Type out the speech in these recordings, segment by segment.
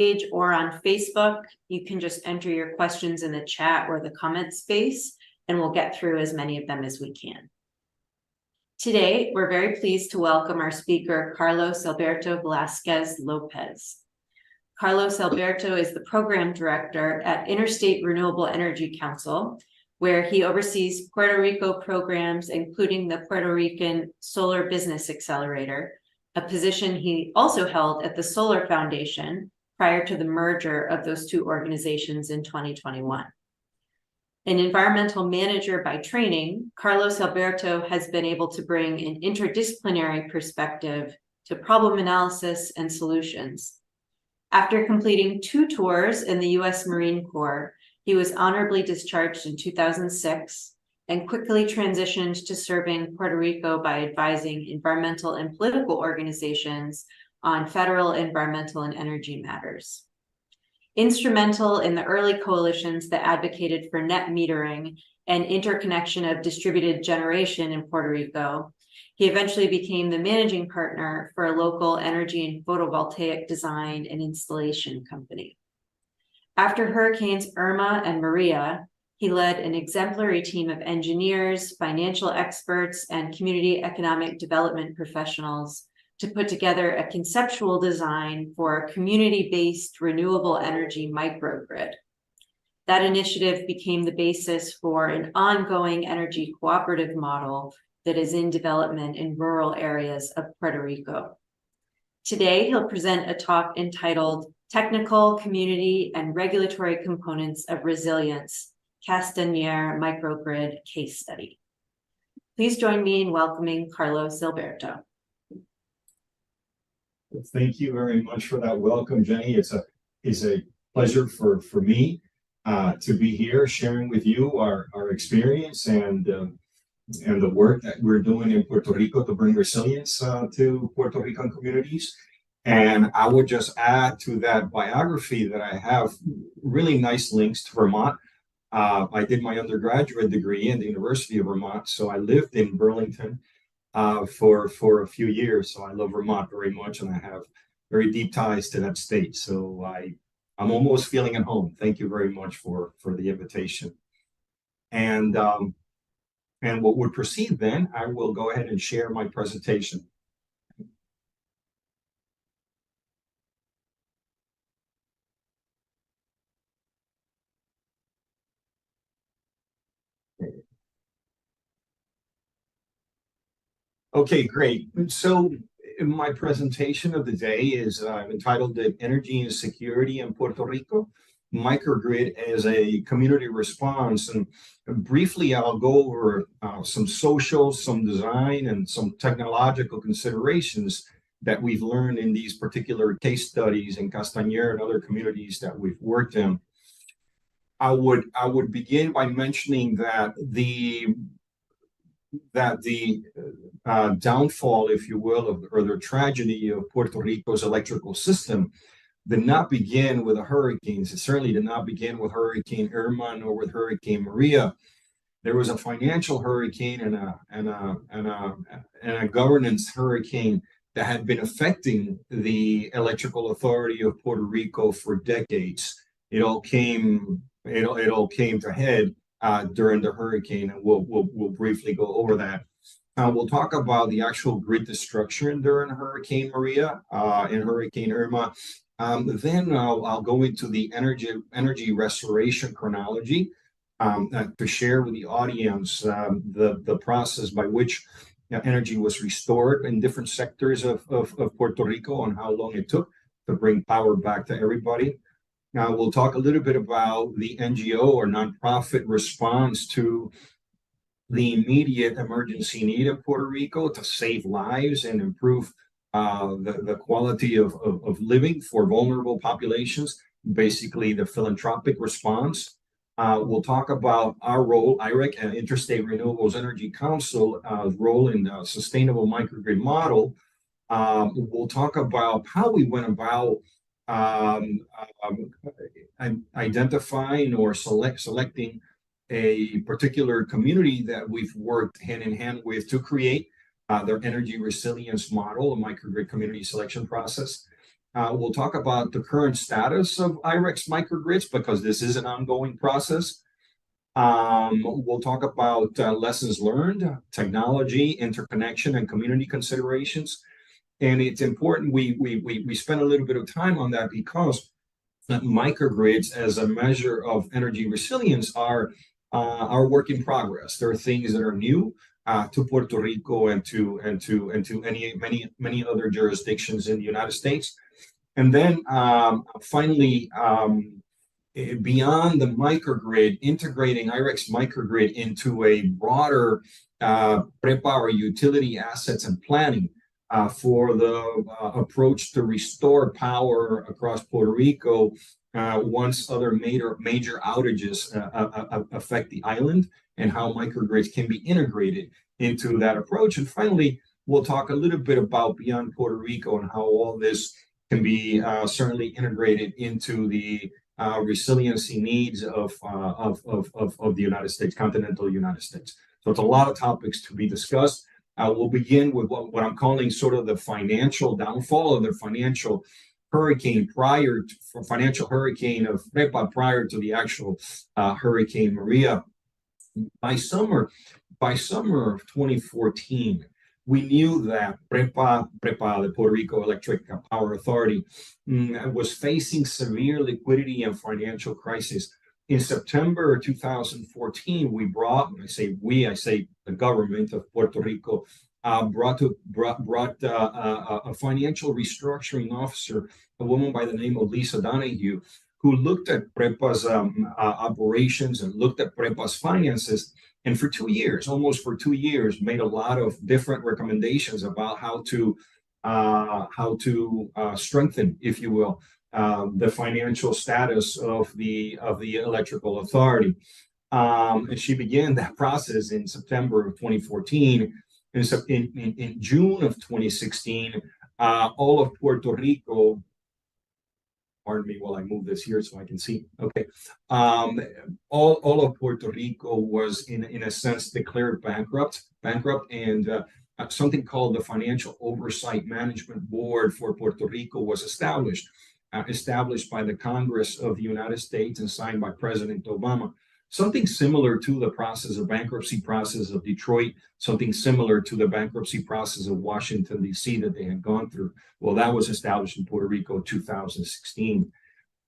page or on Facebook. You can just enter your questions in the chat or the comment space, and we'll get through as many of them as we can. Today, we're very pleased to welcome our speaker, Carlos Alberto Velázquez López. Carlos Alberto is the program director at Interstate Renewable Energy Council, where he oversees Puerto Rico programs, including the Puerto Rican Solar Business Accelerator, a position he also held at the Solar Foundation prior to the merger of those two organizations in 2021. An environmental manager by training, Carlos Alberto has been able to bring an interdisciplinary perspective to problem analysis and solutions. After completing 2 tours in the U.S. Marine Corps, he was honorably discharged in 2006 and quickly transitioned to serving Puerto Rico by advising environmental and political organizations on federal environmental and energy matters. Instrumental in the early coalitions that advocated for net metering and interconnection of distributed generation in Puerto Rico, he eventually became the managing partner for a local energy and photovoltaic design and installation company. After Hurricanes Irma and Maria, he led an exemplary team of engineers, financial experts, and community economic development professionals to put together a conceptual design for a community-based renewable energy microgrid. That initiative became the basis for an ongoing energy cooperative model that is in development in rural areas of Puerto Rico. Today, he'll present a talk entitled Technical, Community, and Regulatory Components of Resilience, Castaner Microgrid Case Study. Please join me in welcoming Carlos Alberto. Well, thank you very much for that welcome, Jenny. It's a pleasure for me to be here sharing with you our experience and the work that we're doing in Puerto Rico to bring resilience to Puerto Rican communities. And I would just add to that biography that I have really nice links to Vermont. I did my undergraduate degree in the University of Vermont, so I lived in Burlington for a few years. So I love Vermont very much, and I have very deep ties to that state. So I'm almost feeling at home. Thank you very much for the invitation. And what would proceed then, I will go ahead and share my presentation. Okay, great. So my presentation of the day is entitled Energy and Security in Puerto Rico, Microgrid as a Community Response. And briefly, I'll go over some social, some design, and some technological considerations that we've learned in these particular case studies in Castaner and other communities that we've worked in. I would begin by mentioning that the downfall, if you will, or the tragedy of Puerto Rico's electrical system did not begin with the hurricanes. It certainly did not begin with Hurricane Irma nor with Hurricane Maria. There was a financial hurricane and a governance hurricane that had been affecting the electrical authority of Puerto Rico for decades. It all came to head during the hurricane, and we'll briefly go over that. We'll talk about the actual grid destruction during Hurricane Maria and Hurricane Irma. Then I'll go into the energy restoration chronology to share with the audience the process by which energy was restored in different sectors of Puerto Rico and how long it took to bring power back to everybody. Now, we'll talk a little bit about the NGO or nonprofit response to the immediate emergency need in Puerto Rico to save lives and improve the quality of living for vulnerable populations, basically the philanthropic response. We'll talk about our role, IREC, Interstate Renewables Energy Council, role in the sustainable microgrid model. We'll talk about how we went about identifying or selecting a particular community that we've worked hand in hand with to create their energy resilience model, a microgrid community selection process. We'll talk about the current status of IREC's microgrids because this is an ongoing process. We'll talk about lessons learned, technology, interconnection, and community considerations. And it's important we spend a little bit of time on that because microgrids as a measure of energy resilience are work in progress. There are things that are new to Puerto Rico and to many other jurisdictions in the United States. And then finally, beyond the microgrid, integrating IREC's microgrid into a broader PREPA or utility assets and planning for the approach to restore power across Puerto Rico once other major outages affect the island, and how microgrids can be integrated into that approach. And finally, we'll talk a little bit about beyond Puerto Rico and how all this can be certainly integrated into the resiliency needs of the United States, continental United States. So it's a lot of topics to be discussed. We'll begin with what I'm calling sort of the financial downfall of the financial hurricane of PREPA prior to the actual Hurricane Maria. By summer of 2014, we knew that PREPA, the Puerto Rico Electric Power Authority, was facing severe liquidity and financial crisis. In September 2014, we brought, when I say we, I say the government of Puerto Rico, brought a financial restructuring officer, a woman by the name of Lisa Donahue, who looked at PREPA's operations and looked at PREPA's finances. And for 2 years, almost for 2 years, made a lot of different recommendations about how to strengthen, if you will, the financial status of the electrical authority. And she began that process in September of 2014. And so in June of 2016, all of Puerto Rico, pardon me while I move this here so I can see. Okay. All of Puerto Rico was in a sense declared bankrupt, and something called the Financial Oversight Management Board for Puerto Rico was established by the Congress of the United States and signed by President Obama. Something similar to the bankruptcy process of Detroit, something similar to the bankruptcy process of Washington, D.C. that they had gone through. Well, that was established in Puerto Rico in 2016.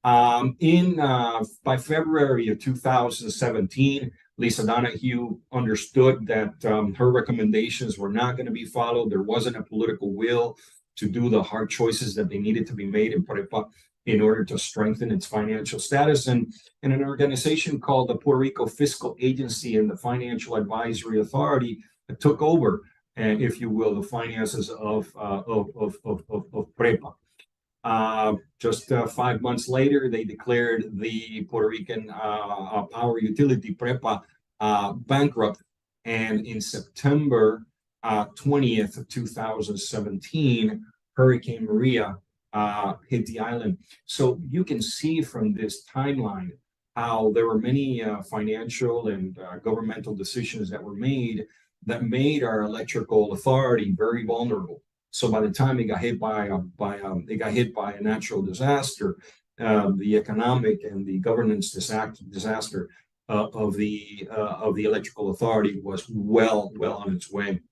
By February of 2017, Lisa Donahue understood that her recommendations were not going to be followed. There wasn't a political will to do the hard choices that they needed to be made in PREPA in order to strengthen its financial status. And an organization called the Puerto Rico Fiscal Agency and the Financial Advisory Authority took over, if you will, the finances of PREPA. Just 5 months later, they declared the Puerto Rican power utility PREPA bankrupt. And in September 20th of 2017, Hurricane Maria hit the island. So you can see from this timeline how there were many financial and governmental decisions that were made that made our electrical authority very vulnerable. So by the time it got hit by a natural disaster, the economic and the governance disaster of the electrical authority was well on its way.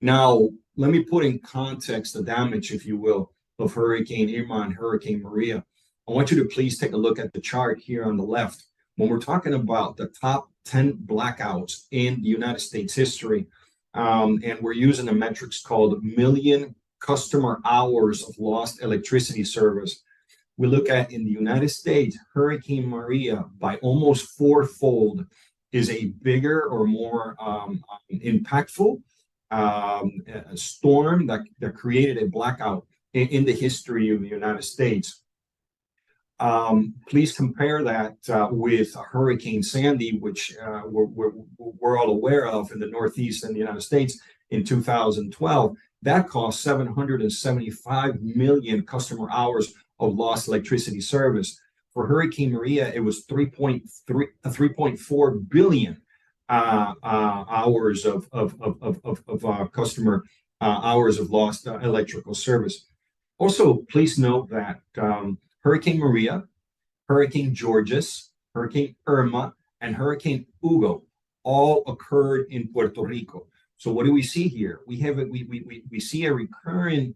Now, let me put in context the damage, if you will, of Hurricane Irma and Hurricane Maria. I want you to please take a look at the chart here on the left. When we're talking about the top 10 blackouts in the United States history, and we're using a metrics called million customer hours of lost electricity service, we look at in the United States, Hurricane Maria, by almost fourfold, is a bigger or more impactful storm that created a blackout in the history of the United States. Please compare that with Hurricane Sandy, which we're all aware of in the Northeast in the United States in 2012. That cost 775 million customer hours of lost electricity service. For Hurricane Maria, it was 3.4 billion hours of customer hours of lost electrical service. Also, please note that Hurricane Maria, Hurricane Georges, Hurricane Irma, and Hurricane Hugo all occurred in Puerto Rico. So what do we see here? We see a recurring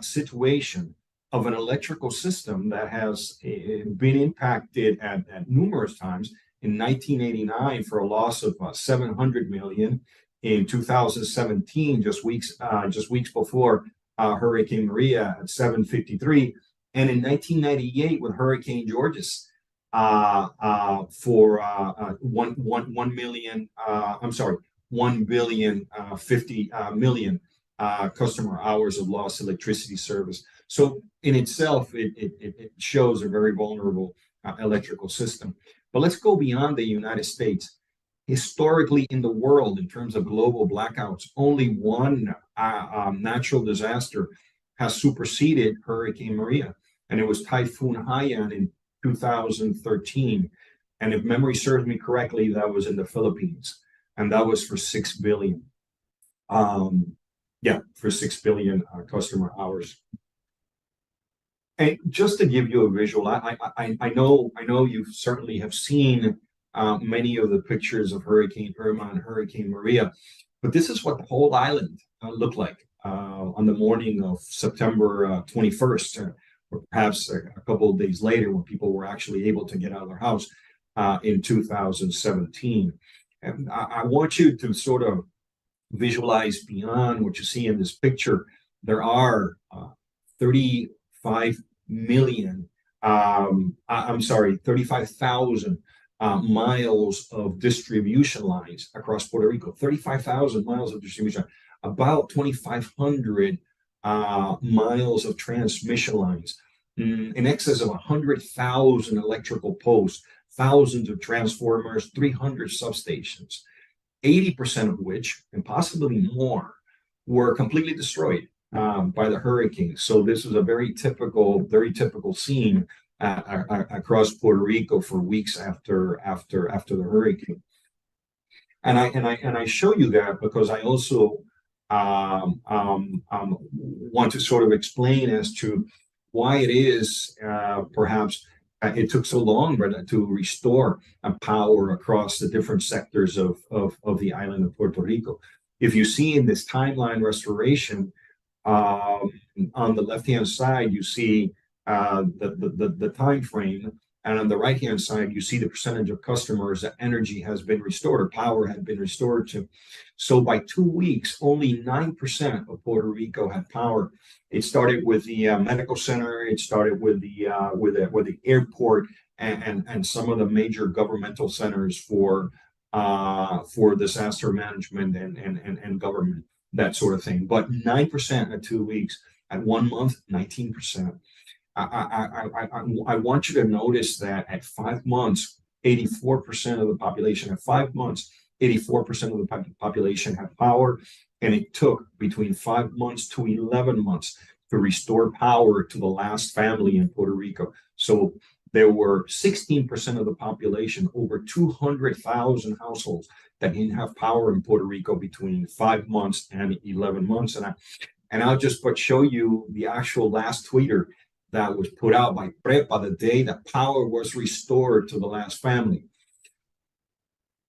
situation of an electrical system that has been impacted at numerous times. In 1989, for a loss of 700 million. In 2017, just weeks before Hurricane Maria at 753, and in 1998 with Hurricane Georges for 1 billion 50 million customer hours of lost electricity service. So in itself, it shows a very vulnerable electrical system. But let's go beyond the United States. Historically in the world, in terms of global blackouts, only one natural disaster has superseded Hurricane Maria, and it was Typhoon Haiyan in 2013. And if memory serves me correctly, that was in the Philippines, and that was for 6 billion. For 6 billion customer hours. And just to give you a visual, I know you certainly have seen many of the pictures of Hurricane Irma and Hurricane Maria, but this is what the whole island looked like on the morning of September 21st, or perhaps a couple of days later when people were actually able to get out of their house in 2017. And I want you to sort of visualize beyond what you see in this picture. There are 35 million, 35,000 miles of distribution lines across Puerto Rico, 35,000 miles of distribution, about 2,500 miles of transmission lines, in excess of 100,000 electrical posts, thousands of transformers, 300 substations, 80% of which, and possibly more, were completely destroyed by the hurricane. So this was a very typical scene across Puerto Rico for weeks after the hurricane. And I show you that because I also want to sort of explain as to why it is perhaps it took so long to restore power across the different sectors of the island of Puerto Rico. If you see in this timeline restoration, on the left-hand side, you see the time frame, and on the right-hand side, you see the percentage of customers that energy has been restored, or power had been restored to. So by 2 weeks, only 9% of Puerto Rico had power. It started with the medical center. It started with the airport and some of the major governmental centers for disaster management and government, that sort of thing. But 9% at 2 weeks. At 1 month, 19%. I want you to notice that at 5 months, 84% of the population, at 5 months, 84% of the population had power, and it took between 5 months to 11 months to restore power to the last family in Puerto Rico. So there were 16% of the population, over 200,000 households, that didn't have power in Puerto Rico between 5 months and 11 months. And I'll just show you the actual last tweeter that was put out by PREPA the day that power was restored to the last family.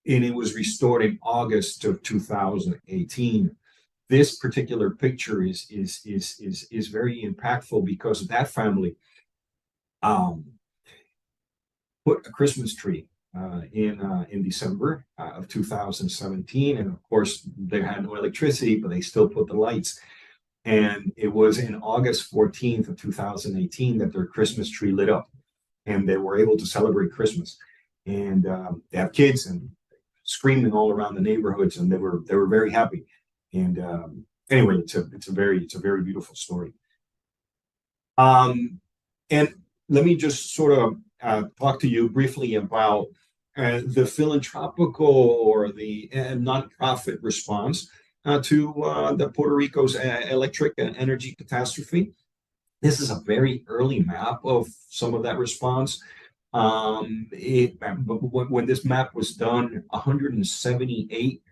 And it was restored in August of 2018. This particular picture is very impactful because that family put a Christmas tree in December of 2017, and of course they had no electricity, but they still put the lights. And it was in August 14th of 2018 that their Christmas tree lit up, and they were able to celebrate Christmas. And they have kids and screaming all around the neighborhoods, and they were very happy. And anyway, it's a very beautiful story. And let me just sort of talk to you briefly about the philanthropical or the nonprofit response to the Puerto Rico's electric and energy catastrophe. This is a very early map of some of that response. When this map was done, 178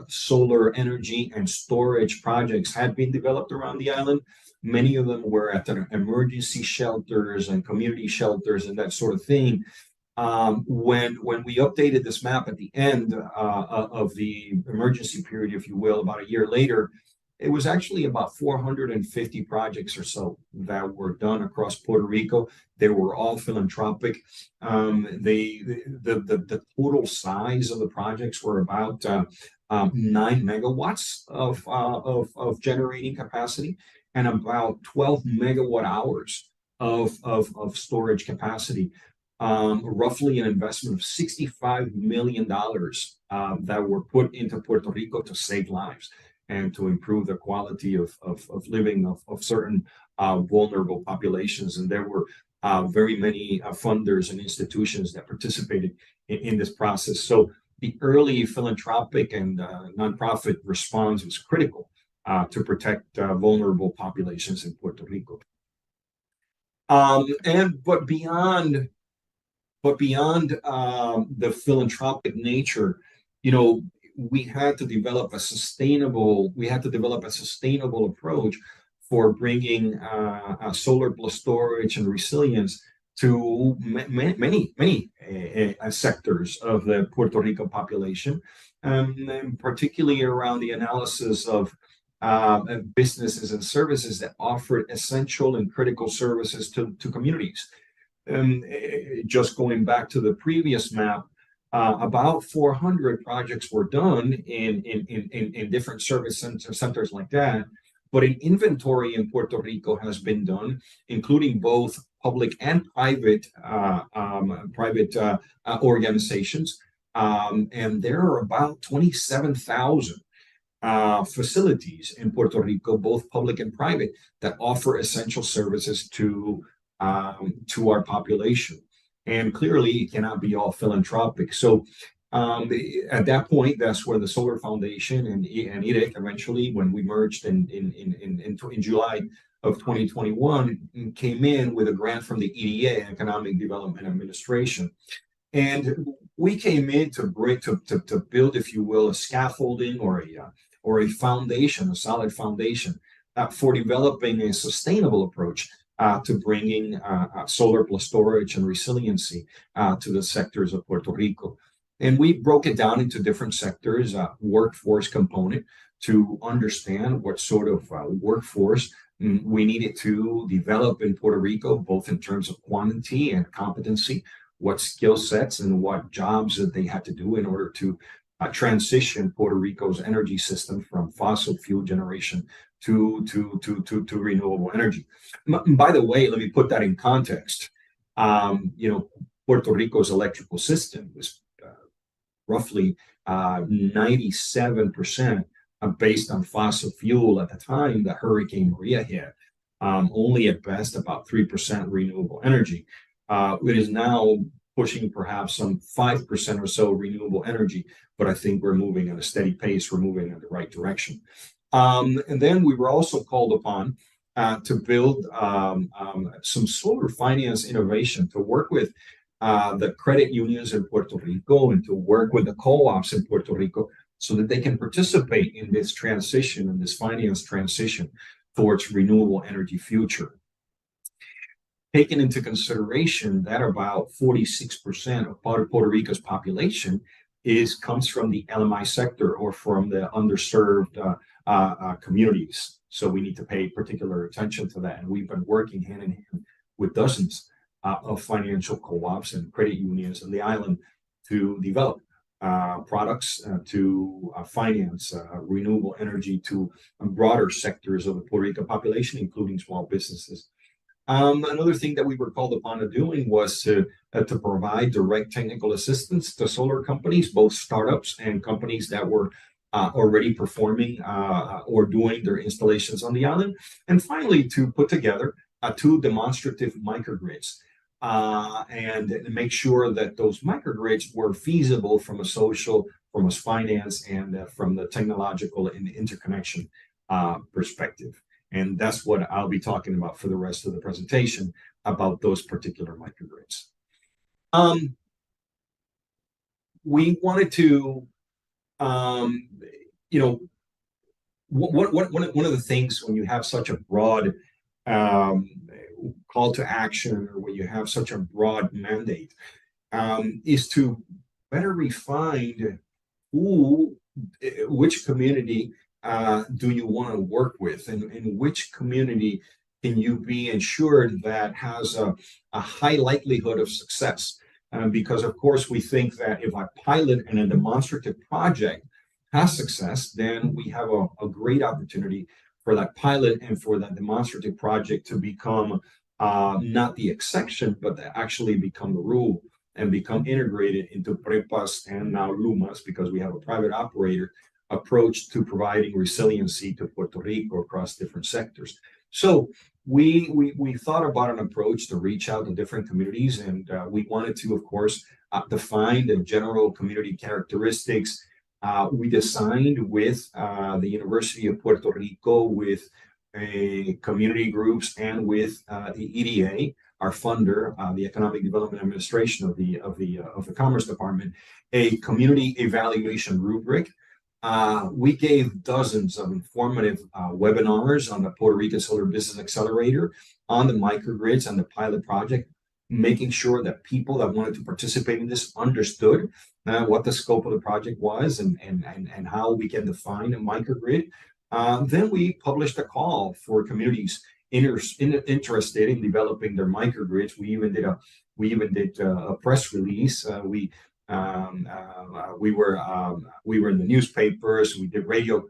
solar energy and storage projects had been developed around the island. Many of them were at the emergency shelters and community shelters and that sort of thing. When we updated this map at the end of the emergency period, if you will, about a year later, it was actually about 450 projects or so that were done across Puerto Rico. They were all philanthropic. The total size of the projects were about 9 megawatts of generating capacity and about 12 megawatt hours of storage capacity. Roughly an investment of $65 million that were put into Puerto Rico to save lives and to improve the quality of living of certain vulnerable populations. And there were very many funders and institutions that participated in this process. So the early philanthropic and nonprofit response was critical to protect vulnerable populations in Puerto Rico. But beyond the philanthropic nature, we had to develop a sustainable approach for bringing solar plus storage and resilience to many sectors of the Puerto Rico population, and particularly around the analysis of businesses and services that offered essential and critical services to communities. Just going back to the previous map, about 400 projects were done in different service centers like that. But an inventory in Puerto Rico has been done, including both public and private organizations, and there are about 27,000 facilities in Puerto Rico, both public and private, that offer essential services to our population. And clearly, it cannot be all philanthropic. So at that point, that's where the Solar Foundation and IREC eventually, when we merged in July of 2021, came in with a grant from the EDA, Economic Development Administration. And we came in to build, if you will, a scaffolding or a foundation, a solid foundation for developing a sustainable approach to bringing solar plus storage and resiliency to the sectors of Puerto Rico. And we broke it down into different sectors, workforce component, to understand what sort of workforce we needed to develop in Puerto Rico, both in terms of quantity and competency, what skill sets and what jobs that they had to do in order to transition Puerto Rico's energy system from fossil fuel generation to renewable energy. By the way, let me put that in context. Puerto Rico's electrical system was roughly 97% based on fossil fuel at the time that Hurricane Maria hit. Only at best about 3% renewable energy. It is now pushing perhaps some 5% or so renewable energy, but I think we're moving at a steady pace. We're moving in the right direction. And then we were also called upon to build some solar finance innovation, to work with the credit unions in Puerto Rico and to work with the co-ops in Puerto Rico so that they can participate in this transition and this finance transition towards renewable energy future. Taking into consideration that about 46% of Puerto Rico's population comes from the LMI sector or from the underserved communities. So we need to pay particular attention to that. And we've been working hand in hand with dozens of financial co-ops and credit unions on the island to develop products to finance renewable energy to broader sectors of the Puerto Rico population, including small businesses. Another thing that we were called upon to doing was to provide direct technical assistance to solar companies, both startups and companies that were already performing or doing their installations on the island. And finally, to put together 2 demonstrative microgrids and make sure that those microgrids were feasible from a social, from a finance, and from the technological and interconnection perspective. And that's what I'll be talking about for the rest of the presentation about those particular microgrids. We wanted to, one of the things when you have such a broad um, call to action, or when you have such a broad mandate, is to better refine which community do you want to work with, and which community can you be ensured that has a high likelihood of success. Because of course we think that if a pilot and a demonstrative project has success, then we have a great opportunity for that pilot and for that demonstrative project to become not the exception, but to actually become the rule and become integrated into PREPA's and now LUMA's, because we have a private operator approach to providing resiliency to Puerto Rico across different sectors. So we thought about an approach to reach out to different communities, and we wanted to, of course, define the general community characteristics. We designed with the University of Puerto Rico, with community groups, and with the EDA, our funder, the Economic Development Administration of the Commerce Department, a community evaluation rubric. We gave dozens of informative webinars on the Puerto Rico Solar Business Accelerator, on the microgrids, and the pilot project, making sure that people that wanted to participate in this understood what the scope of the project was, and how we can define a microgrid. Then we published a call for communities interested in developing their microgrids. We even did a press release. We were in the newspapers. We did radio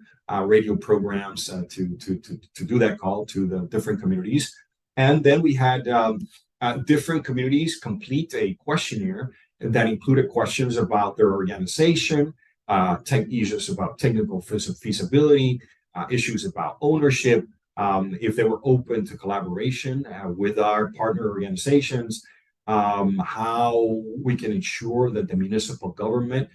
programs to do that call to the different communities, and then we had different communities complete a questionnaire that included questions about their organization, issues about technical feasibility, issues about ownership, if they were open to collaboration with our partner organizations, how we can ensure that the municipal government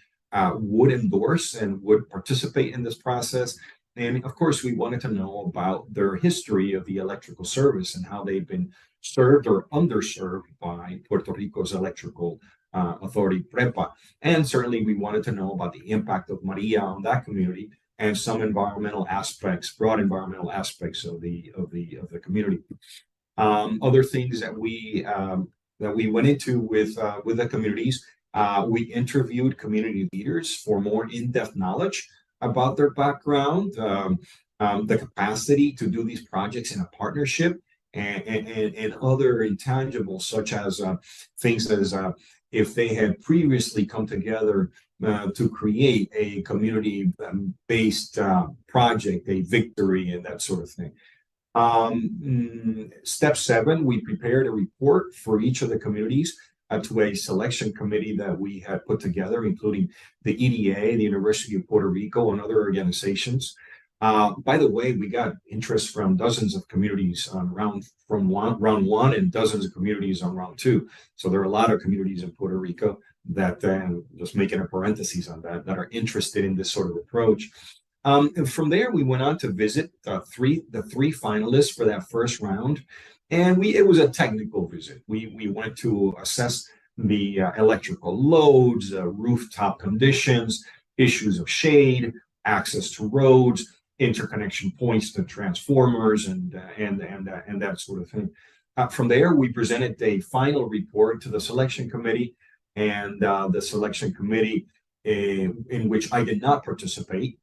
would endorse and would participate in this process. And of course, we wanted to know about their history of the electrical service and how they've been served or underserved by Puerto Rico's electrical authority, PREPA. And certainly we wanted to know about the impact of Maria on that community, and some environmental aspects, broad environmental aspects of the community. Other things that we went into with the communities, we interviewed community leaders for more in-depth knowledge about their background, the capacity to do these projects in a partnership, and other intangibles, such as things as if they had previously come together to create a community-based project, a victory, and that sort of thing. Step 7, we prepared a report for each of the communities to a selection committee that we had put together, including the EDA, the University of Puerto Rico, and other organizations. By the way, we got interest from dozens of communities on round 1 and dozens of communities on round 2. So there are a lot of communities in Puerto Rico that, just making a parenthesis on that, that are interested in this sort of approach. And from there, we went on to visit the three finalists for that first round, and it was a technical visit. We went to assess the electrical loads, rooftop conditions, issues of shade, access to roads, interconnection points to transformers, and that sort of thing. From there, we presented a final report to the selection committee, and the selection committee, in which I did not participate,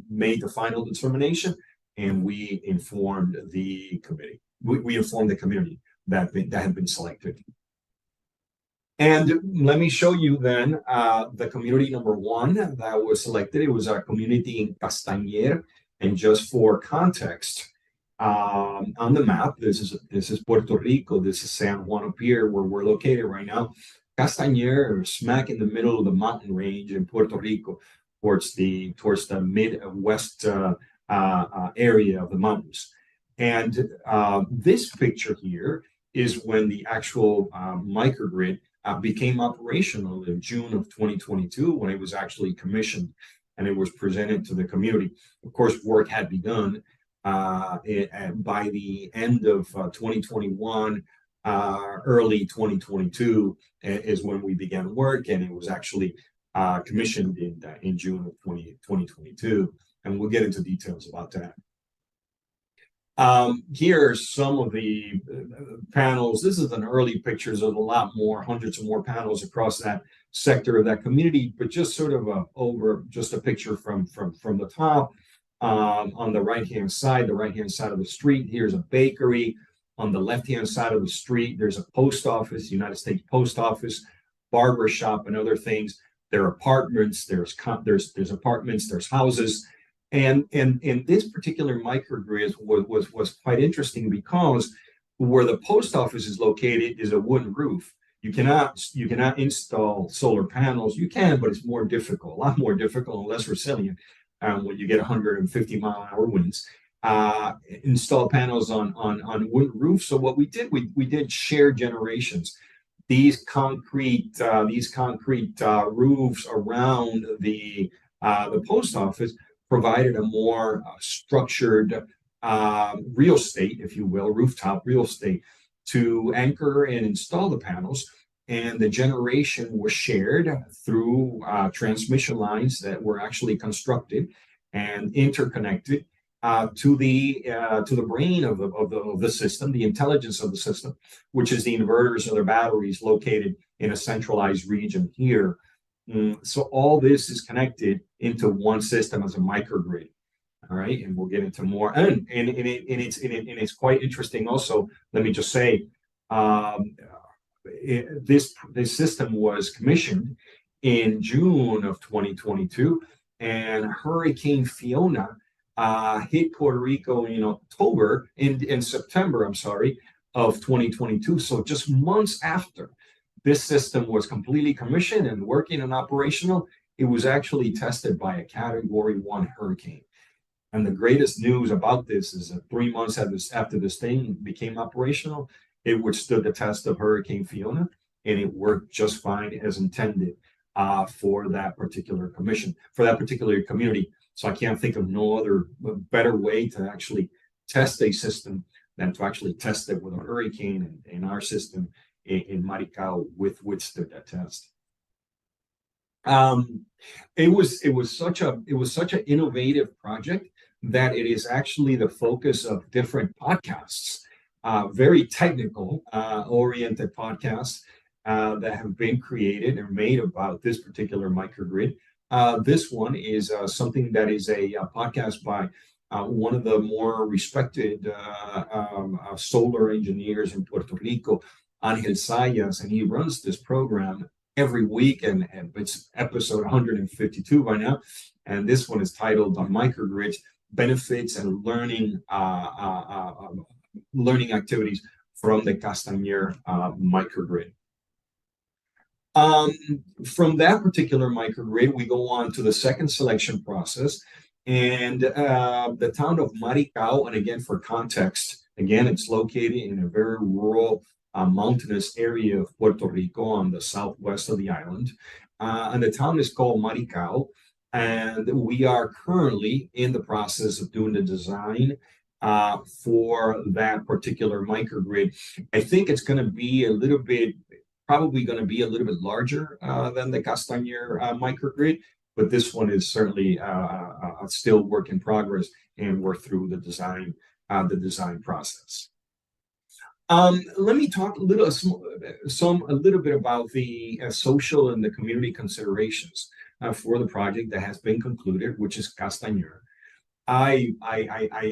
made the final determination, and we informed the committee. We informed the community that had been selected. And let me show you then the community number 1 that was selected. It was a community in Castaner, and just for context, on the map, this is Puerto Rico. This is San Juan up here, where we're located right now. Castaner, smack in the middle of the mountain range in Puerto Rico, towards the Midwest area of the mountains. And this picture here is when the actual microgrid became operational in June of 2022, when it was actually commissioned and it was presented to the community. Of course, work had begun by the end of 2021. Early 2022 is when we began work, and it was actually commissioned in June of 2022, and we'll get into details about that. Here are some of the panels. This is an early pictures of a lot more, hundreds of more panels across that sector of that community, but just sort of just a picture from the top. On the right-hand side of the street, here's a bakery. On the left-hand side of the street, there's a post office, United States Post Office, barber shop, and other things. There are apartments, there's apartments, there's houses. And this particular microgrid was quite interesting because where the post office is located is a wooden roof. You cannot install solar panels. You can, but it's more difficult, a lot more difficult and less resilient when you get 150-mile-an-hour winds. Install panels on wooden roofs. So what we did shared generations. These concrete roofs around the post office provided a more structured real estate, if you will, rooftop real estate to anchor and install the panels. And the generation was shared through transmission lines that were actually constructed and interconnected to the brain of the system, the intelligence of the system, which is the inverters or the batteries located in a centralized region here. So all this is connected into one system as a microgrid. All right, and we'll get into more. And it's quite interesting. Also, let me just say, this system was commissioned in June of 2022, and Hurricane Fiona hit Puerto Rico in September, I'm sorry, of 2022. So just months after this system was completely commissioned and working and operational, it was actually tested by a Category 1 hurricane. And the greatest news about this is that 3 months after this thing became operational, it withstood the test of Hurricane Fiona, and it worked just fine as intended for that particular community. So I can't think of no other better way to actually test a system than to actually test it with a hurricane, and our system in Maricao withstood that test. It was such an innovative project that it is actually the focus of different podcasts, very technical oriented podcasts that have been created and made about this particular microgrid. This one is something that is a podcast by one of the more respected solar engineers in Puerto Rico, Angel Sayas, and he runs this program every week, and it's episode 152 by now. And this one is titled "On Microgrids: Benefits and Learning Activities from the Castaner Microgrid." From that particular microgrid, we go on to the second selection process, and the town of Maricao. And again, for context, it's located in a very rural, mountainous area of Puerto Rico on the southwest of the island, and the town is called Maricao. And we are currently in the process of doing the design for that particular microgrid. I think it's going to be probably going to be a little bit larger than the Castaner microgrid, but this one is certainly still work in progress, and we're through the design process. Let me talk a little bit about the social and the community considerations for the project that has been concluded, which is Castaner. I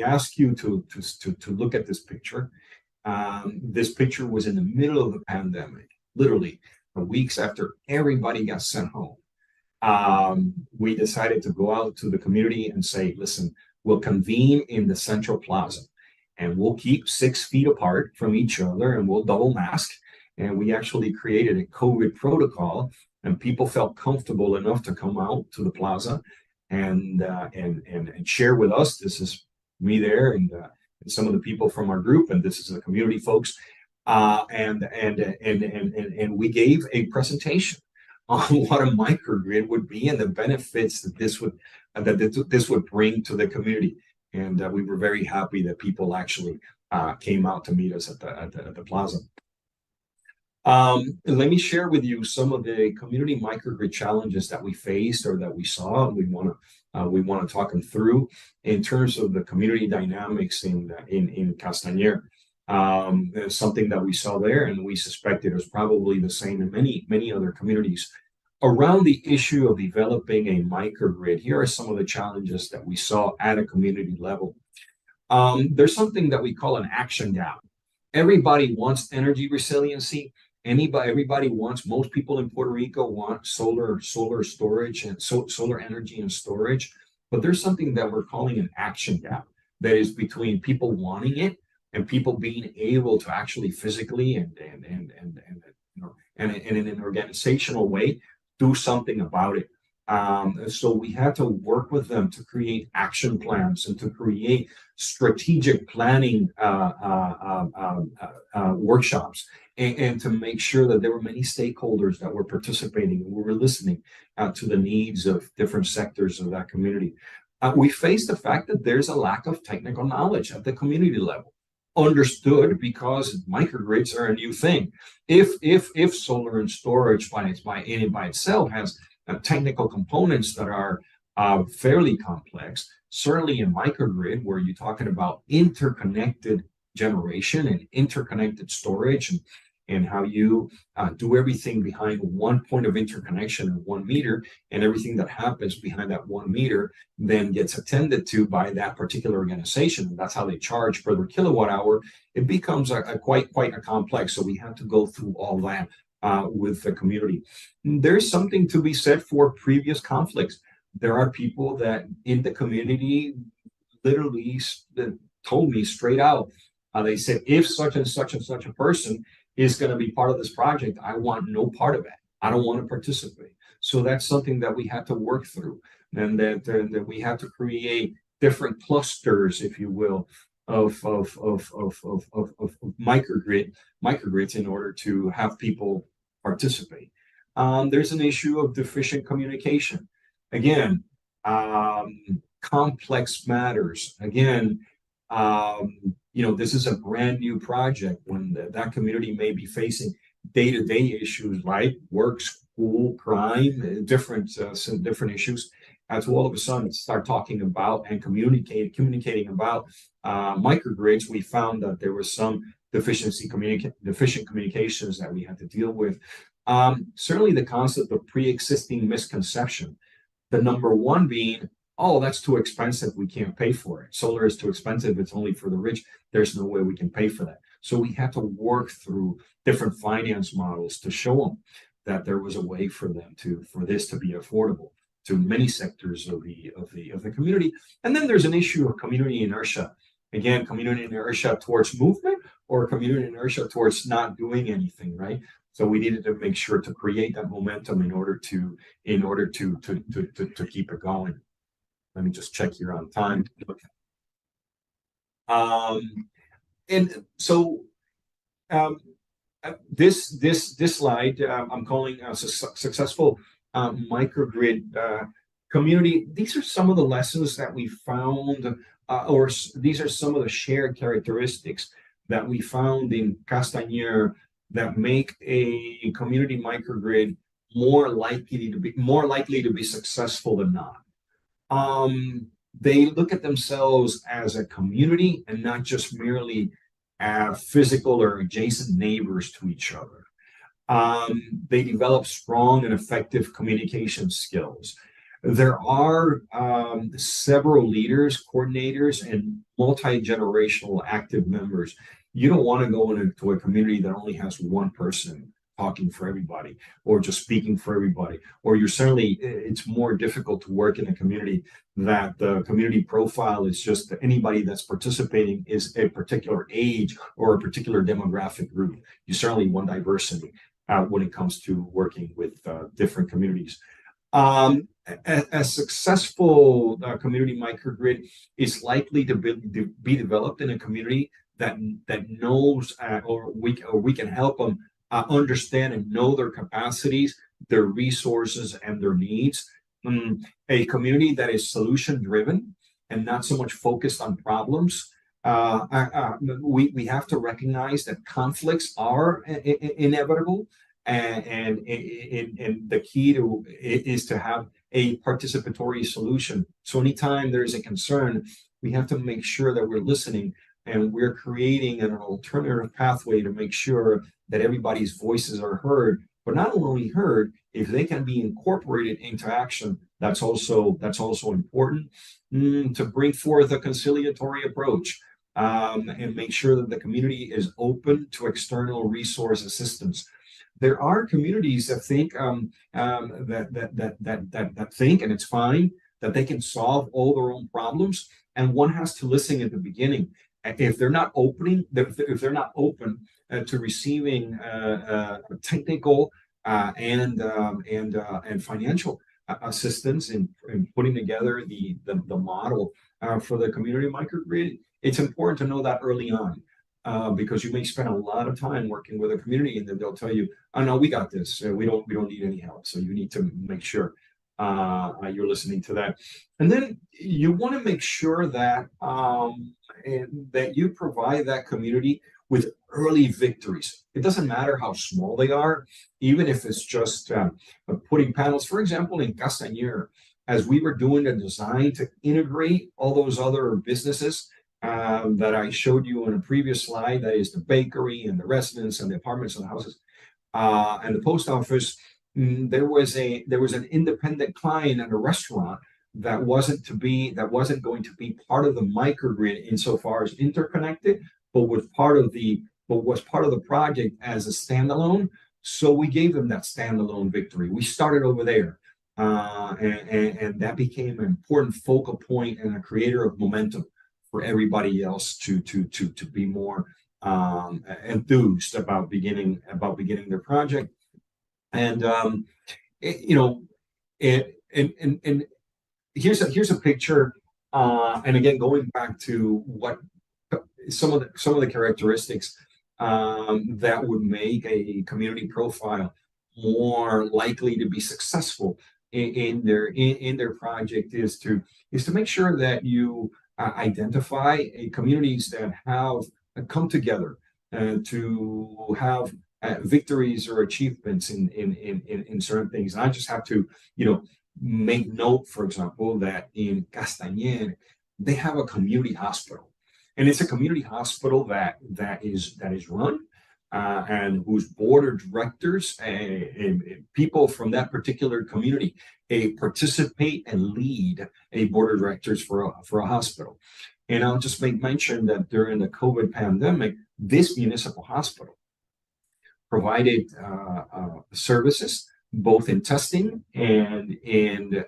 ask you to look at this picture. This picture was in the middle of the pandemic, literally weeks after everybody got sent home. We decided to go out to the community and say, listen, we'll convene in the central plaza, and we'll keep 6 feet apart from each other, and we'll double mask. And we actually created a COVID protocol, and people felt comfortable enough to come out to the plaza and share with us. This is me there, and some of the people from our group, and this is the community folks. And we gave a presentation on what a microgrid would be and the benefits that this would bring to the community. And we were very happy that people actually came out to meet us at the plaza. Let me share with you some of the community microgrid challenges that we faced or that we saw, and we want to we want to talk them through. In terms of the community dynamics in Castaner, there's something that we saw there, and we suspected it was probably the same in many other communities. Around the issue of developing a microgrid, here are some of the challenges that we saw at a community level. There's something that we call an action gap. Everybody wants energy resiliency. Most people in Puerto Rico want solar storage and solar energy and storage. But there's something that we're calling an action gap that is between people wanting it and people being able to actually physically and in an organizational way do something about it. So we had to work with them to create action plans and to create strategic planning workshops, and to make sure that there were many stakeholders that were participating and we were listening to the needs of different sectors of that community. We faced the fact that there's a lack of technical knowledge at the community level. Understood, because microgrids are a new thing. If solar and storage by itself has technical components that are fairly complex, certainly in microgrid, where you're talking about interconnected generation and interconnected storage, and how you do everything behind one point of interconnection of 1 meter, and everything that happens behind that 1 meter then gets attended to by that particular organization. And that's how they charge per kilowatt hour. It becomes quite a complex. So we have to go through all that with the community. There's something to be said for previous conflicts. There are people that in the community literally told me straight out, they said, if such and such a person is going to be part of this project, I want no part of it. I don't want to participate. So that's something that we had to work through, and that we had to create different clusters, if you will, of microgrids in order to have people participate. There's an issue of deficient communication. Again, complex matters. Again, this is a brand new project when that community may be facing day-to-day issues like work, school, crime, different issues. As all of a sudden start talking about and communicating about microgrids, we found that there was some deficient communications that we had to deal with. Certainly the concept of pre-existing misconception. The number one being, oh, that's too expensive, we can't pay for it. Solar is too expensive, it's only for the rich. There's no way we can pay for that. So we had to work through different finance models to show them that there was a way for this to be affordable to many sectors of the community. And then there's an issue of community inertia. Again, community inertia towards movement or community inertia towards not doing anything, right? So we needed to make sure to create that momentum in order to keep it going. Let me just check here on time. And so this slide I'm calling a successful microgrid community. These are some of the lessons that we found, or these are some of the shared characteristics that we found in Castaner that make a community microgrid more likely to be successful than not. They look at themselves as a community and not just merely physical or adjacent neighbors to each other. They develop strong and effective communication skills. There are several leaders, coordinators, and multi-generational active members. You don't want to go into a community that only has one person talking for everybody or just speaking for everybody, or it's more difficult to work in a community that the community profile is just anybody that's participating is a particular age or a particular demographic group. You certainly want diversity when it comes to working with different communities. A successful community microgrid is likely to be developed in a community that knows or we can help them understand and know their capacities, their resources, and their needs. A community that is solution driven and not so much focused on problems. We have to recognize that conflicts are inevitable, and the key is to have a participatory solution. So anytime there's a concern, we have to make sure that we're listening and we're creating an alternative pathway to make sure that everybody's voices are heard, but not only heard, if they can be incorporated into action, that's also important. To bring forth a conciliatory approach and make sure that the community is open to external resource assistance. There are communities that think that think, and it's fine, that they can solve all their own problems, and one has to listen at the beginning. If they're not open to receiving technical and financial assistance in putting together the model for the community microgrid, it's important to know that early on. Because you may spend a lot of time working with a community, and then they'll tell you, "Oh no, we got this. We don't need any help." So you need to make sure you're listening to that, and then you want to make sure that that you provide that community with early victories. It doesn't matter how small they are, even if it's just putting panels. For example, in Castaner, as we were doing the design to integrate all those other businesses that I showed you on a previous slide, that is the bakery and the residents and the apartments and the houses and the post office. There was an independent client at a restaurant that wasn't going to be part of the microgrid insofar as interconnected, but was part of the project as a standalone. So we gave them that standalone victory. We started over there, and that became an important focal point and a creator of momentum for everybody else to be more enthused about beginning their project. And here's a picture, and again, going back to what some of the characteristics that would make a community profile more likely to be successful in their project is to make sure that you identify communities that have come together to have victories or achievements in certain things. And I just have to, make note, for example, that in Castaner, they have a community hospital. And it's a community hospital that is run and whose board of directors and people from that particular community participate and lead a board of directors for a hospital. And I'll just make mention that during the COVID pandemic, this municipal hospital provided services both in testing and in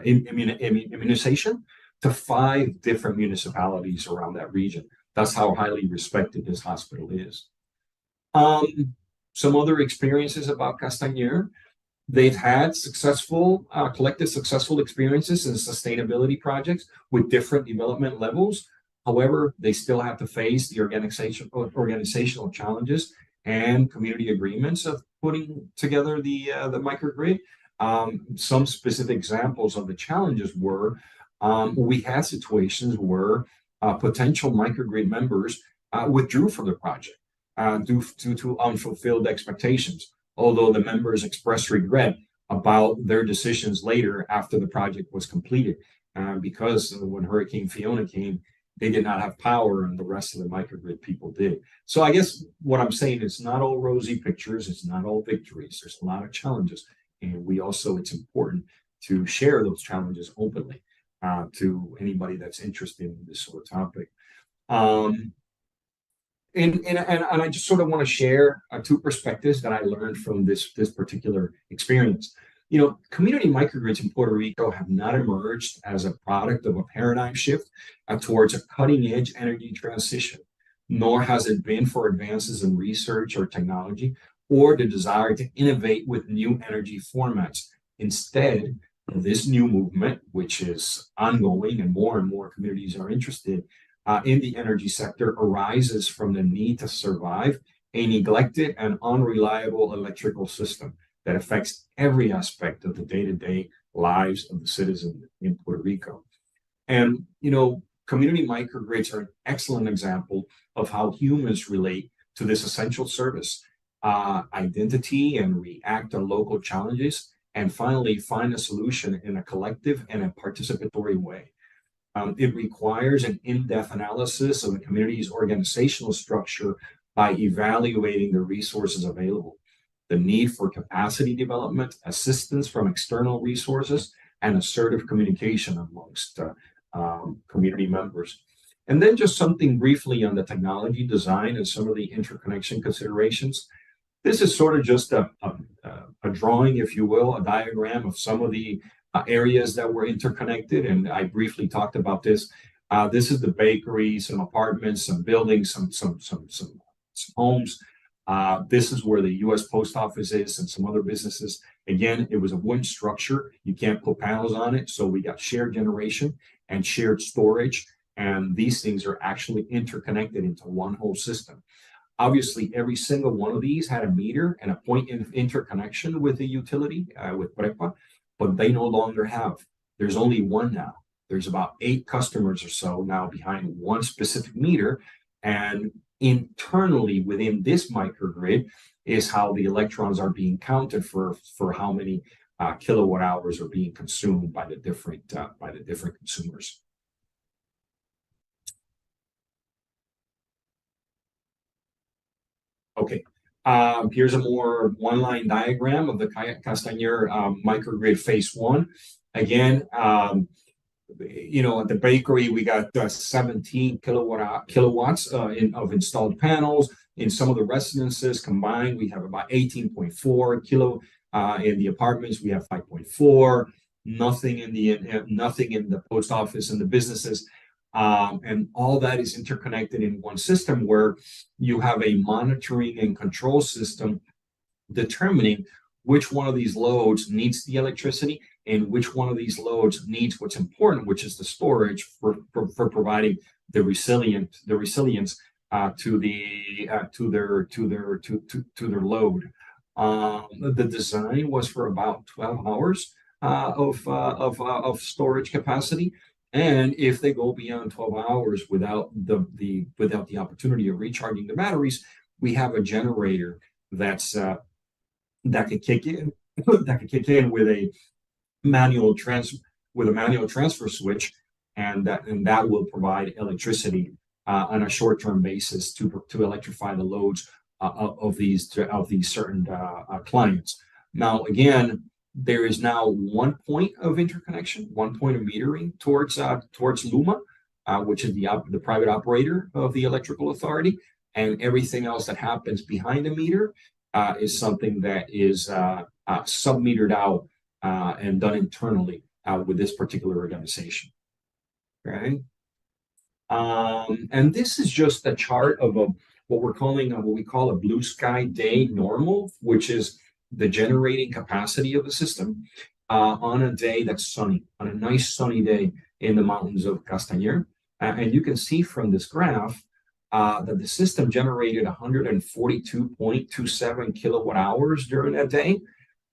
immunization to 5 different municipalities around that region. That's how highly respected this hospital is. Some other experiences about Castaner. They've had collective successful experiences in sustainability projects with different development levels. However, they still have to face the organizational challenges and community agreements of putting together the microgrid. Some specific examples of the challenges were we had situations where potential microgrid members withdrew from the project due to unfulfilled expectations, although the members expressed regret about their decisions later after the project was completed, because when Hurricane Fiona came, they did not have power and the rest of the microgrid people did. So I guess what I'm saying is not all rosy pictures, it's not all victories. There's a lot of challenges, and it's important to share those challenges openly to anybody that's interested in this sort of topic. And I just sort of want to share 2 perspectives that I learned from this particular experience. Community microgrids in Puerto Rico have not emerged as a product of a paradigm shift towards a cutting-edge energy transition, nor has it been for advances in research or technology or the desire to innovate with new energy formats. Instead, this new movement, which is ongoing and more communities are interested in the energy sector, arises from the need to survive a neglected and unreliable electrical system that affects every aspect of the day-to-day lives of the citizens in Puerto Rico. And, community microgrids are an excellent example of how humans relate to this essential service, identity, and react to local challenges and finally find a solution in a collective and a participatory way. It requires an in-depth analysis of the community's organizational structure by evaluating the resources available, the need for capacity development, assistance from external resources, and assertive communication amongst community members. And then just something briefly on the technology design and some of the interconnection considerations. This is sort of just a drawing, if you will, a diagram of some of the areas that were interconnected, and I briefly talked about this. This is the bakery, some apartments, some buildings, some homes. This is where the U.S. Post Office is and some other businesses. Again, it was a wooden structure. You can't put panels on it, so we got shared generation and shared storage, and these things are actually interconnected into one whole system. Obviously, every single one of these had a meter and a point of interconnection with the utility, with PREPA, but they no longer have. There's only one now. There's about 8 customers or so now behind one specific meter, and internally within this microgrid is how the electrons are being counted for how many kilowatt hours are being consumed by the different consumers. Okay, here's a more one-line diagram of the Castaner microgrid phase 1. Again, you know, at the bakery, we got 17 kilowatts of installed panels. In some of the residences combined, we have about 18.4 kilo. In the apartments, we have 5.4. Nothing in the post office and the businesses. And all that is interconnected in one system where you have a monitoring and control system determining which one of these loads needs the electricity and which one of these loads needs what's important, which is the storage for providing the resilience to their load. The design was for about 12 hours of storage capacity. And if they go beyond 12 hours without the opportunity of recharging the batteries, we have a generator that could kick in with a manual transfer switch, and that will provide electricity on a short-term basis to electrify the loads of these certain clients. Now, again, there is now one point of interconnection, one point of metering towards LUMA, which is the private operator of the electrical authority, and everything else that happens behind the meter is something that is sub-metered out and done internally with this particular organization. Okay, and this is just a chart of what we call a blue sky day normal, which is the generating capacity of the system on a day that's sunny, on a nice sunny day in the mountains of Castaner. And you can see from this graph that the system generated 142.27 kilowatt hours during that day.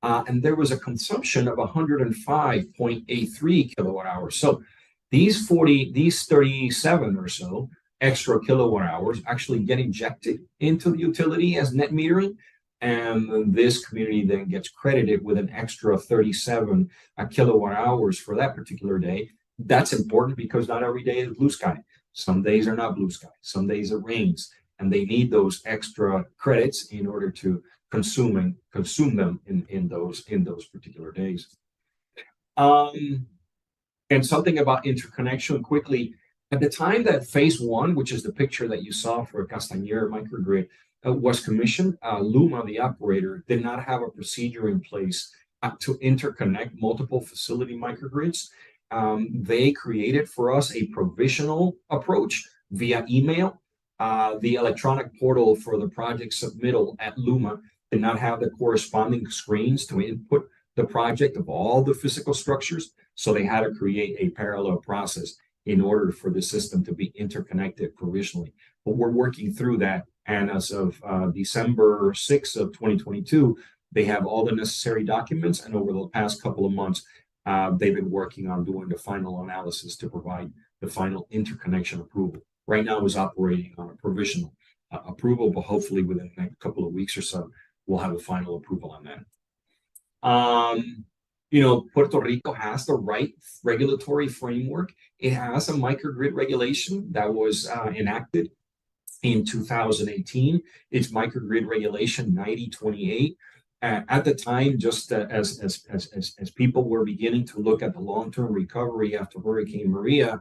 And there was a consumption of 105.83 kilowatt hours. So these 37 or so extra kilowatt hours actually get injected into the utility as net metering. And this community then gets credited with an extra 37 kilowatt hours for that particular day. That's important because not every day is blue sky. Some days are not blue sky. Some days it rains, and they need those extra credits in order to consume them in those particular days. And something about interconnection quickly. At the time that phase 1, which is the picture that you saw for Castaner microgrid, was commissioned, LUMA, the operator, did not have a procedure in place to interconnect multiple facility microgrids. They created for us a provisional approach via email. The electronic portal for the project submittal at LUMA did not have the corresponding screens to input the project of all the physical structures, so they had to create a parallel process in order for the system to be interconnected provisionally. But we're working through that. And as of December 6th of 2022, they have all the necessary documents. And over the past couple of months, they've been working on doing the final analysis to provide the final interconnection approval. Right now, it's operating on a provisional approval, but hopefully within the next couple of weeks or so, we'll have a final approval on that. Puerto Rico has the right regulatory framework. It has a microgrid regulation that was enacted in 2018. It's microgrid regulation 9028. At the time, just as people were beginning to look at the long-term recovery after Hurricane Maria,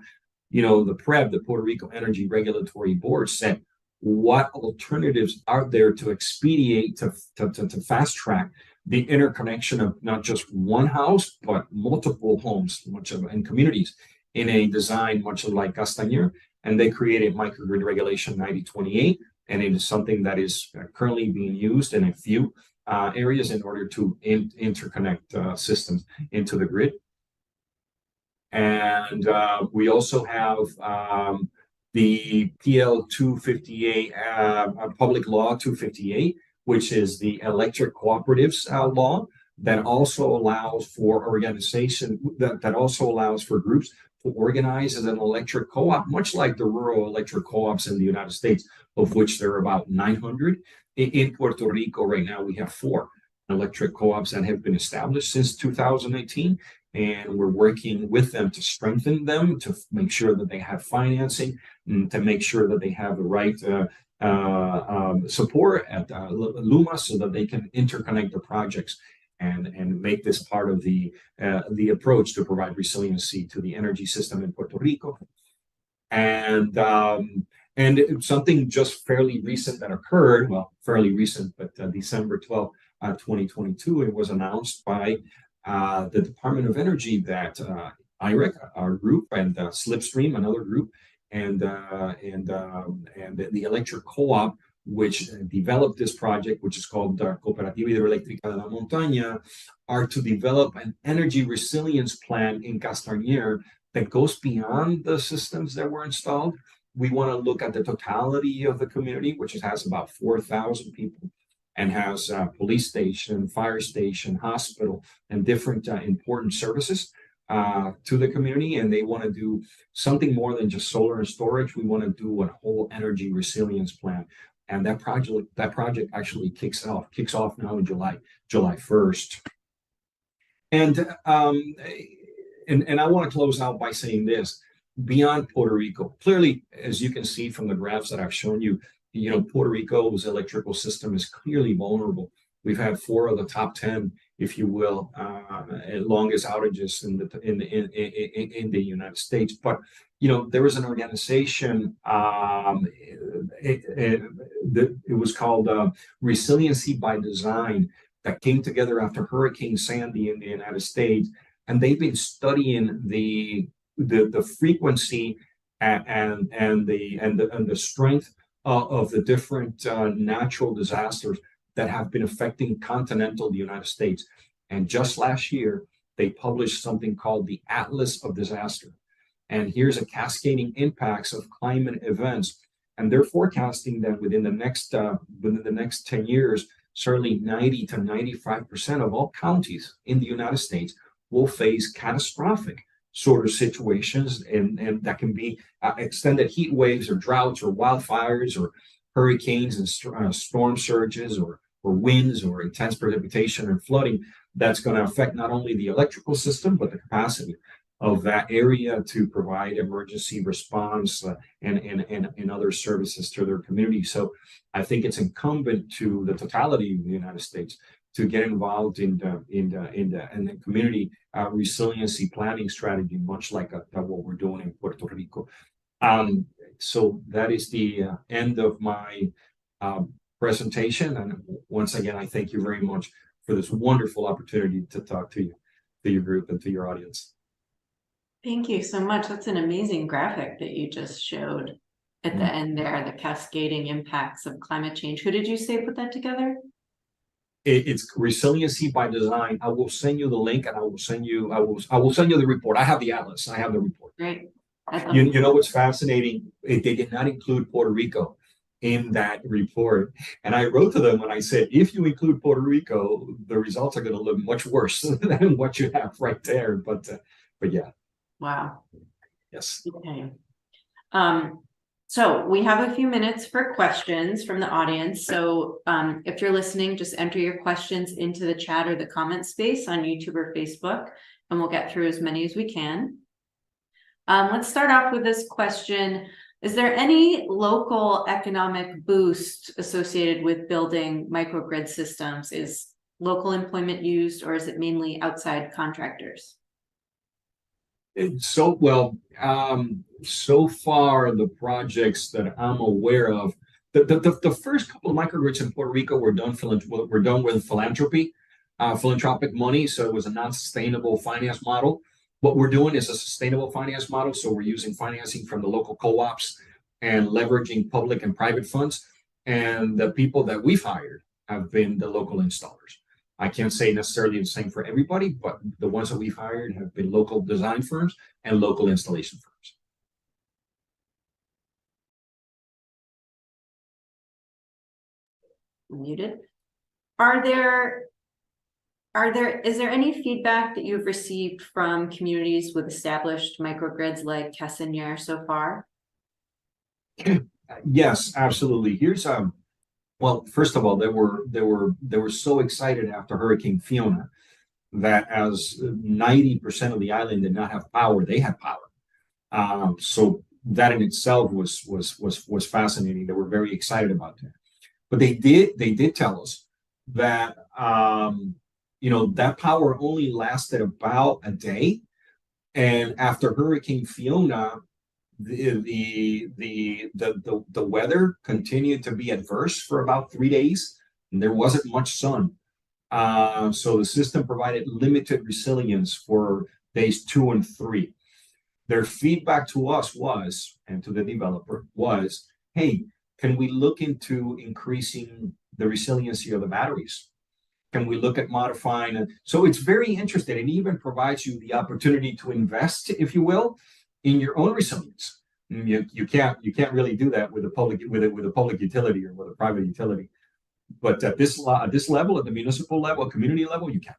the PREP, the Puerto Rico Energy Regulatory Board, said, what alternatives are there to expedite, to fast track the interconnection of not just one house, but multiple homes, and communities in a design much like Castaner. And they created Microgrid Regulation 9028, and it is something that is currently being used in a few areas in order to interconnect systems into the grid. And we also have the PL 258, Public Law 258, which is the electric cooperatives law that also allows for organization, that also allows for groups to organize as an electric co-op, much like the rural electric co-ops in the United States, of which there are about 900. In Puerto Rico right now, we have 4 electric co-ops that have been established since 2018. And we're working with them to strengthen them, to make sure that they have financing, and to make sure that they have the right support at LUMA so that they can interconnect the projects and make this part of the approach to provide resiliency to the energy system in Puerto Rico. And something just fairly recent that occurred, well, fairly recent, but December 12, 2022, it was announced by the Department of Energy that IREC, our group, and Slipstream, another group, and the electric co-op, which developed this project, which is called Cooperativa Hidroeléctrica de la Montaña, are to develop an energy resilience plan in Castaner that goes beyond the systems that were installed. We want to look at the totality of the community, which has about 4,000 people, and has a police station, fire station, hospital, and different important services to the community. And they want to do something more than just solar and storage. We want to do a whole energy resilience plan. And that project actually kicks off now in July 1st. And I want to close out by saying this: beyond Puerto Rico, clearly, as you can see from the graphs that I've shown you, Puerto Rico's electrical system is clearly vulnerable. We've had 4 of the top 10, if you will, longest outages in the United States. But there was an organization. It was called Resiliency by Design, that came together after Hurricane Sandy in the United States, and they've been studying the frequency and the strength of the different natural disasters that have been affecting continental United States. And just last year, they published something called the Atlas of Disaster. And here's a cascading impacts of climate events. And they're forecasting that within the next 10 years, certainly 90 to 95% of all counties in the United States will face catastrophic sort of situations, and that can be extended heat waves or droughts or wildfires or hurricanes and storm surges or winds or intense precipitation and flooding. That's going to affect not only the electrical system, but the capacity of that area to provide emergency response and other services to their community. So I think it's incumbent to the totality of the United States to get involved in the community resiliency planning strategy, much like what we're doing in Puerto Rico. So that is the end of my presentation. And once again, I thank you very much for this wonderful opportunity to talk to you, to your group, and to your audience. Thank you so much. That's an amazing graphic that you just showed at the end there, the cascading impacts of climate change. Who did you say put that together? It's Resiliency by Design. I will send you the link, and I will send you the report. I have the atlas. I have the report. Great. You know what's fascinating? They did not include Puerto Rico in that report. And I wrote to them and I said, if you include Puerto Rico, the results are going to look much worse than what you have right there. But yeah. Wow. Yes. Okay. So we have a few minutes for questions from the audience. So if you're listening, just enter your questions into the chat or the comment space on YouTube or Facebook, and we'll get through as many as we can. Let's start off with this question. Is there any local economic boost associated with building microgrid systems? Is local employment used, or is it mainly outside contractors? So far the projects that I'm aware of, the first couple of microgrids in Puerto Rico were done with philanthropic money. So it was a non-sustainable finance model. What we're doing is a sustainable finance model. So we're using financing from the local co-ops and leveraging public and private funds. And the people that we've hired have been the local installers. I can't say necessarily the same for everybody, but the ones that we've hired have been local design firms and local installation firms. Muted. Is there any feedback that you've received from communities with established microgrids like Castaner so far? Yes, absolutely. Here's well, first of all, they were so excited after Hurricane Fiona that as 90% of the island did not have power, they had power. So that in itself was fascinating. They were very excited about that. But they did tell us that that power only lasted about a day, and after Hurricane Fiona, the weather continued to be adverse for about 3 days, and there wasn't much sun. So the system provided limited resilience for days 2 and 3. Their feedback to us was, and to the developer was, hey, can we look into increasing the resiliency of the batteries? Can we look at modifying it? So it's very interesting. It even provides you the opportunity to invest, if you will, in your own resilience. You can't really do that with a public utility or with a private utility. But at this level, at the municipal level, community level, you can.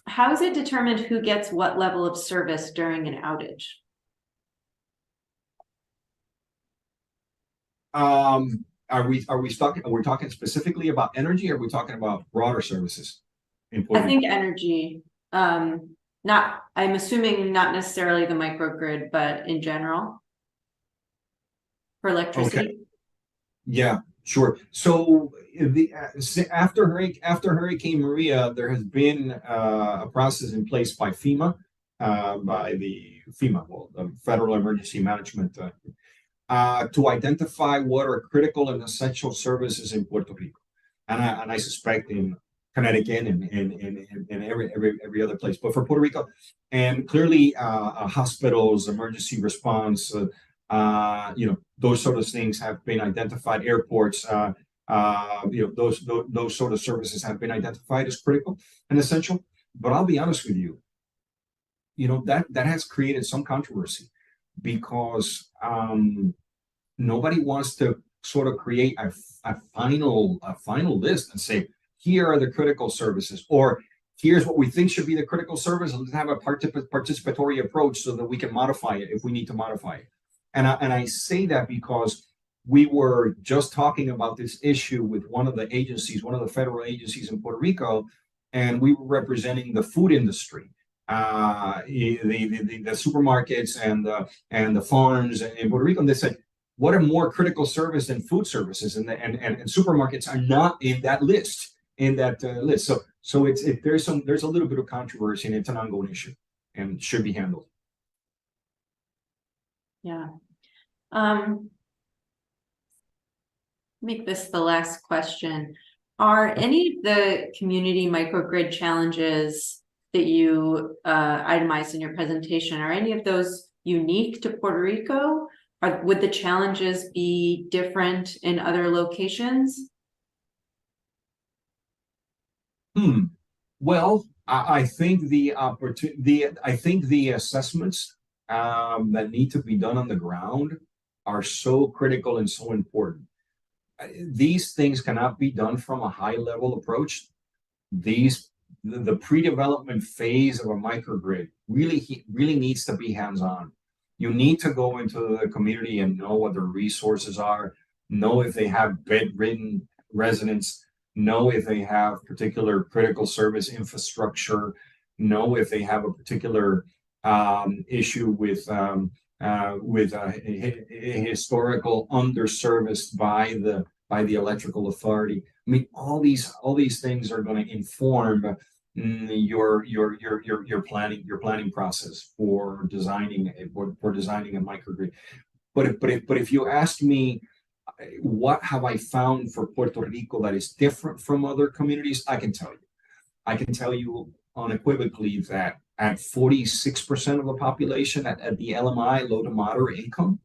How is it determined who gets what level of service during an outage? Are we talking specifically about energy, or are we talking about broader services? I think energy. I'm assuming not necessarily the microgrid, but in general for electricity. Okay. Yeah, sure. So after Hurricane Maria, there has been a process in place by FEMA, the Federal Emergency Management, to identify what are critical and essential services in Puerto Rico, and I suspect in Connecticut and every other place, but for Puerto Rico, and clearly hospitals, emergency response, those sort of things have been identified. Airports, those sort of services have been identified as critical and essential. But I'll be honest with you, that has created some controversy because nobody wants to sort of create a final list and say, here are the critical services, or here's what we think should be the critical service. Let's have a participatory approach so that we can modify it if we need to modify it. And I say that because we were just talking about this issue with one of the federal agencies in Puerto Rico, and we were representing the food industry, the supermarkets and the farms in Puerto Rico. And they said, what are more critical service than food services? And supermarkets are not in that list. So there's a little bit of controversy, and it's an ongoing issue and should be handled. Yeah. Make this the last question. Are any of the community microgrid challenges that you itemized in your presentation, are any of those unique to Puerto Rico? Would the challenges be different in other locations? Well, I think the assessments that need to be done on the ground are so critical and so important. These things cannot be done from a high-level approach. The pre-development phase of a microgrid really needs to be hands-on. You need to go into the community and know what their resources are, know if they have bedridden residents, know if they have particular critical service infrastructure, know if they have a particular issue with historical underservice by the electrical authority. I mean, all these things are going to inform your planning process for designing a microgrid. But if you ask me, what have I found for Puerto Rico that is different from other communities? I can tell you unequivocally that at 46% of the population at the LMI, low to moderate income,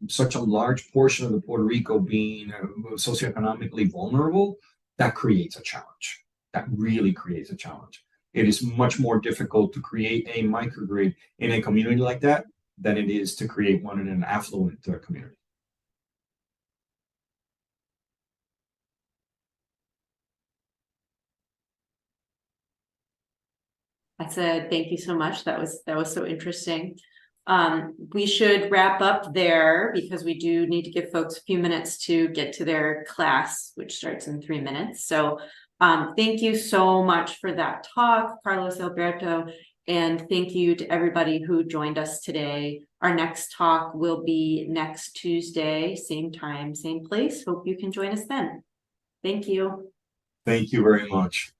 such a large portion of the Puerto Rico being socioeconomically vulnerable, that creates a challenge. That really creates a challenge. It is much more difficult to create a microgrid in a community like that than it is to create one in an affluent community. I said, thank you so much. That was so interesting. We should wrap up there because we do need to give folks a few minutes to get to their class, which starts in 3 minutes. So thank you so much for that talk, Carlos, Alberto, and thank you to everybody who joined us today. Our next talk will be next Tuesday, same time, same place. Hope you can join us then. Thank you. Thank you very much.